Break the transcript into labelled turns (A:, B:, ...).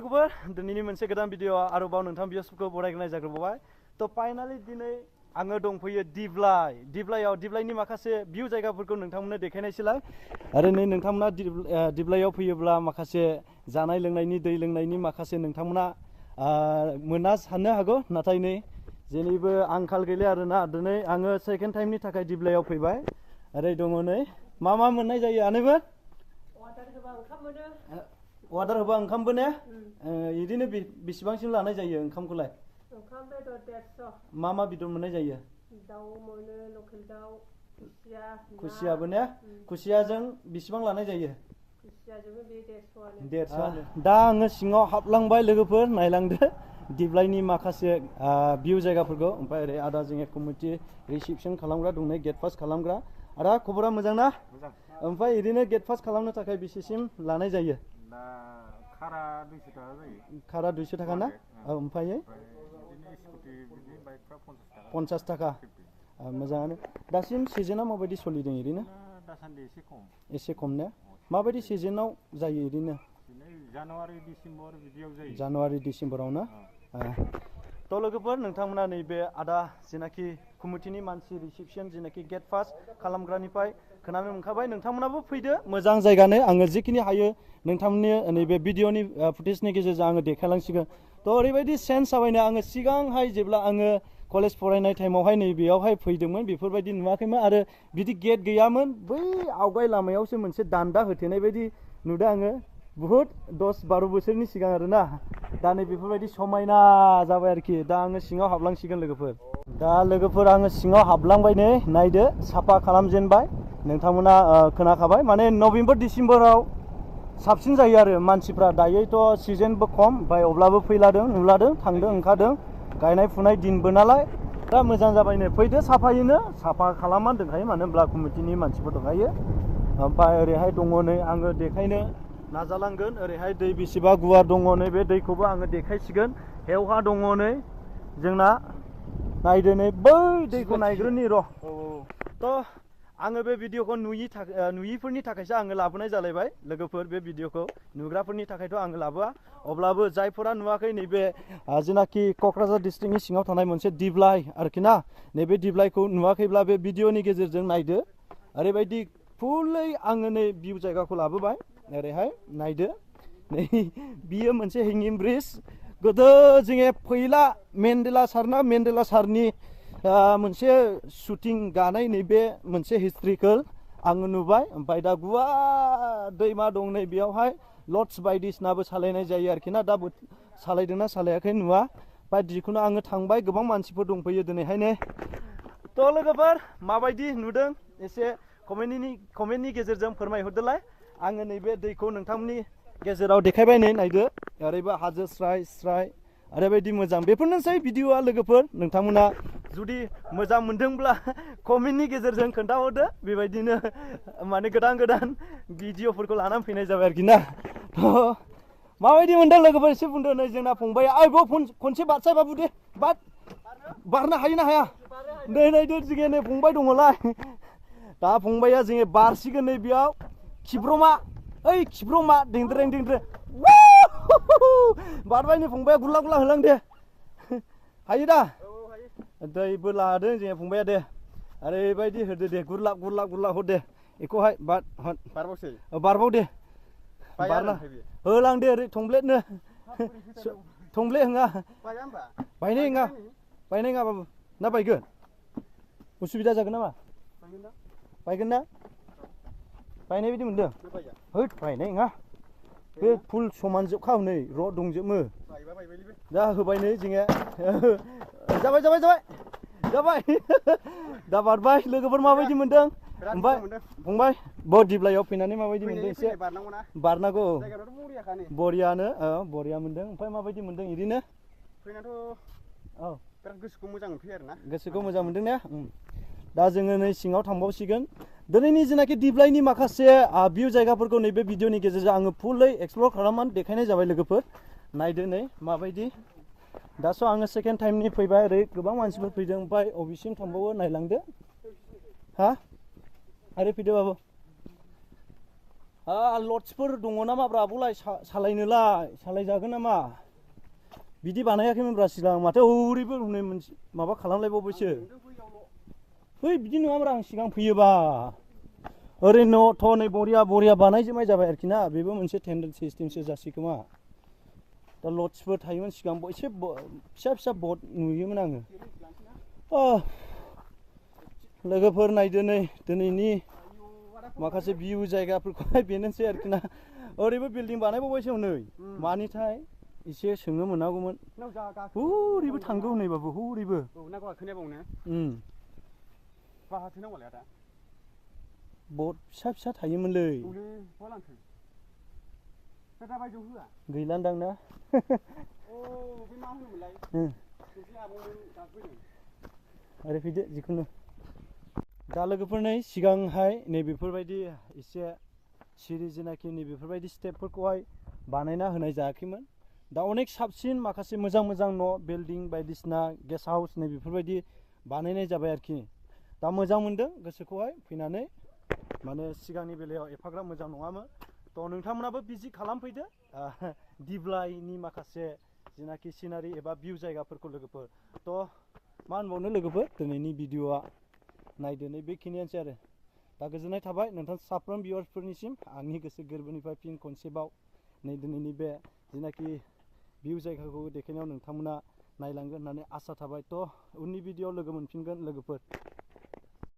A: दिनैनि मोनसे गोदान भिडिअ आरोबाव नोंथां भिउसफोरखौ बरायग्रोनाय जाग्रोबाय तो फाइनाली दिनै आङो दंफैयो दिप्लाइनि माखासे भिउ जायगाफोरखौ नोंथांमोननो देखायनायसैलाय आरो नै नोंथांमोना दिप्लाइयाव फैयोब्ला माखासे जानाय लोंनायनि दै लोंनायनि माखासे नोंथांमोना मोना साननो हागौ नाथाय नै जेनिबो आंखाल गैला आरोना दिनै आङो सेकेन्ड टाइमनि थाखाय दिप्लाइयाव फैबाय ओरै दङ नै मा मोननाय जायो आनैमोन वाटार होबा ओंखाम बोने इदिनो बेसेबांसिम लानाय जायो ओंखामखौलाय
B: ओंखाम बेदर 150
A: मा बेदर मोननाय जायो
B: दाउ मोनो लकेल दाउ
A: खुसियाबो ने खुसियाजों बेसेबां लानाय जायो
B: खुसियाजोंबो बे
A: 150 दा आङो सिङाव हाबलांबाय लोगोफोर नायलांदो दिप्लाइनि माखासे भिउ जायगाफोरखौ ओमफ्राय ओरै आदा जोंनि कमिटि रिसेपसन खालामग्रा दं नै गेट पास खालामग्रा आदा खबरा मोजां ना ओमफ्राय ओरैनो गेट पास खालामनो थाखाय बेसेसिम लानाय जायो
C: खारा 200 टाका जायो
A: खारा 200 टाका ना ओमफ्राय
C: बिदिनो स्कुटि बिदि बाइकफ्रा
A: 50 टाका मोजाङानो दासिम सिजोना माबायदि सोलिदों ओरैनो
C: दासान्दि
A: एसे खम ने माबायदि सिजोनाव जायो ओरैनो
C: जानुवारि डिसेम्बर बिदियाव जायो
A: जानुवारि डिसेम्बराव ना तो लोगोफोर नोंथांमोना नैबे आदा जेनाखि कमिटिनि मानसि रिसेपसन जेनाखि गेट पास खालामग्रानिफ्राय खोनानो मोनखाबाय नोंथांमोनाबो फैदो मोजां जायगानो आङो जिखिनि हायो नोंथांमोननि नैबे भिडिअनि फुटेजनि गेजेरजों आङो देखायलांसिगोन तो ओरैबायदि सेन्स जाबायनो आङो सिगांहाय जेब्ला आङो कलेज फरायनाय टाइमावहाय नैबेयावहाय फैदोंमोन बेफोरबायदि नुवाखैमोन आरो बिदि गेट गैयामोन बै आवगाय लामायावसो मोनसे दान्दा होथेनाय बायदि नुदों आङो बुहुत 10-12 बोसोरनि सिगां आरोना दा नै बेफोरबायदि समायना जाबाय आरोखि दा आङो सिङाव हाबलांसिगोन लोगोफोर आङो सिङाव हाबलांबाय नै नायदो साफा खालामजेनबाय नोंथांमोना खोनाखाबाय माने नभेम्बर डिसेम्बराव साबसिन जायो आरो मानसिफ्रा दायोथ' सिजनबो खम ओमफ्राय अब्लाबो फैलादों नुलादों थांदों ओंखारदों गायनाय फुनाय दिनबो नालाय दा मोजां जाबायनो फैदो साफायैनो साफा खालामना दोनखायो मानो होनब्ला कमिटिनि मानसिफोर दंखायो ओमफ्राय ओरैहाय दङ नै आङो देखायनो नाजालांगोन ओरैहाय दै बेसेबा गुवार दङ नै बे दैखौबो आङो देखायसिगोन हेवहा दङ नै जोंना नायदो नै बै दैखौ नायग्रोनि र' थ' आङो बे भिडिअखौ नुयिफोरनि थाखायसो आङो लाबोनाय जालायबाय लोगोफोर बे भिडिअखौ नुग्राफोरनि थाखायथ' आङो लाबोआ अब्लाबो जायफोरा नुवाखै नैबे जेनाखि क'क्राझार डिस्ट्रिक्टनि सिङाव थानाय मोनसे दिप्लाइ आरोखि ना नैबे दिप्लाइखौ नुवाखैब्ला बे भिडिअनि गेजेरजों नायदो ओरैबायदि फुलै आङो नै भिउ जायगाखौ लाबोबाय ओरैहाय नायदो नै बियो मोनसे हेंगिं ब्रिज गोदो जोङो फैला मेन्डेला सारनि मोनसे शुटिं गानाय नैबे मोनसे हिस्ट्रिकेल आङो नुबाय ओमफ्राय दा गुवार दैमा दं नै बेयावहाय लड्स बायदिसिनाबो सालायनाय जायो आरोखि ना दा सालायदोंना सालायाखै नुवा ओमफ्राय जिखुनु आङो थांबाय गोबां मानसिफोर दंफैयो दिनैहायनो थ' लोगोफोर माबायदि नुदों एसे कमेन्टनि गेजेरजों फोरमायहरदोलाय आङो नैबे दैखौ नोंथांमोननि गेजेराव देखायबाय नै नायदो ओरैबो हाजो स्राय ओरैबायदि मोजां बेफोरनोसै भिडिअआ लोगोफोर नोंथांमोना जुदि मोजां मोनदोंब्ला कमेन्टनि गेजेरजों खोन्थाहरदो बेबायदिनो माने गोदान भिडिअफोरखौ लानानै फैनाय जाबाय आरोखि ना माबायदि मोनदों लोगोफोर एसे बुंदो नै जोंना फंबाया आइबो खनसे बारसाय बाबु दे बारनो हायो ना हाया नै नायदो जोङो नै फंबाय दङलाय दा फंबाया जोङो बारसिगोन नै बेयाव खिब्रमा देंद्रे बारबाय नै फंबाया गुरला होलां दे हायो दा दैबो लादों जोंहा फंबाया दे ओरैबायदि होदो दे गुरलाब हर दे बेखौहाय बारबाव दे बारना होलां दे ओरै थंब्लेटनो थंब्लेट हङा बायनाय नङा बाबु ना बायगोन उसुबिदा जागोन नामा बायगोन ना बायनाय बायदि मोनदों होद बायनाय नङा बे फुल समान जोबखा हनै र' दंजोबो दा होबाय नै जोङो जाबाय दा बारबाय लोगोफोर माबायदि मोनदों ओमफ्राय फंबाय दिप्लाइयाव फैनानै माबायदि मोनदों एसे बारनांगौ बरिया मोनदों ओमफ्राय माबायदि मोनदों ओरैनो
C: बिराद गोसोखौ मोजां मोनफैयो आरोना
A: गोसोखौ मोजां मोनदों ने दा जोङो नै सिङाव थांबावसिगोन दिनैनि जेनाखि दिप्लाइनि माखासे भिउ जायगाफोरखौ नैबे भिडिअनि गेजेरजों आङो फुलै एक्सप्लर खालामनानै देखायनाय जाबाय लोगोफोर नायदो नै माबायदि दासो आङो सेकेन्ड टाइमनि फैबाय ओरै गोबां मानसिफोर फैदों ओमफ्राय अबेसिम थांबावो नायलांदो हा ओरै फैदो बाबु लड्सफोर दङ नामाब्रा आब'लाय सालायजागोन नामा बिदि बानायाखैमोनब्रा सिगां माथो ओरैबो हनै मोनसे माबा खालामलायबावबायसो बै बिदि नङाब्रा आं सिगां फैयोबा ओरैनोथ' नै बरिया बानायजोबनाय जाबाय आरोखि ना बेबो मोनसे टेन्डेल सिस्टेमसो जासै खोमा दा लड्सफोर थायोमोन सिगां एसे फिसा बट नुयोमोन आङो लोगोफोर नायदो नै दिनैनि माखासे भिउ जायगाफोरखौहाय बेनोसै आरोखि ना ओरैबो बिल्डिं बानायबावबायसो नै मानिथाय एसे सोंनो मोनागौमोन हरैबो थांगौ हनैबाबो हरैबो बट फिसा थायोमोनलै गैलान्दां ना ओरै फैदो जिखुनु दा लोगोफोर नै सिगांहाय नैबेफोरबायदि एसे सिरि जेनाखि नैबेफोरबायदि स्टेपफोरखौहाय बानायना होनाय जायाखैमोन दा अनेक साबसिन माखासे मोजां न' बिल्डिं बायदिसिना गेस्ट हाउस नैबेफोरबायदि बानायनाय जाबाय आरोखि दा मोजां मोनदों गोसोखौहाय फैनानै माने सिगांनि बेलायाव एफाग्राब मोजां नङामोन थ' नोंथांमोनाबो भिजिट खालामफैदो दिप्लाइनि माखासे जेनाखि सिनारि एबा भिउ जायगाफोरखौ लोगोफोर थ' मा होनबावनो लोगोफोर दिनैनि भिडिअआ नायदो नै बेखिनियानोसै आरो दा गोजोननाय थाबाय नोंथां साफ्रोम भिउवार्सफोरनिसिम आंनि गोसो गोरबोनिफ्राय फिन खनसेबाव नै दिनैनि बे जेनाखि भिउ जायगाखौ देखायनायाव नोंथांमोना नायलांगोन होननानै आसा थाबाय थ' उननि भिडिअआव लोगो मोनफिनगोन लोगोफोर।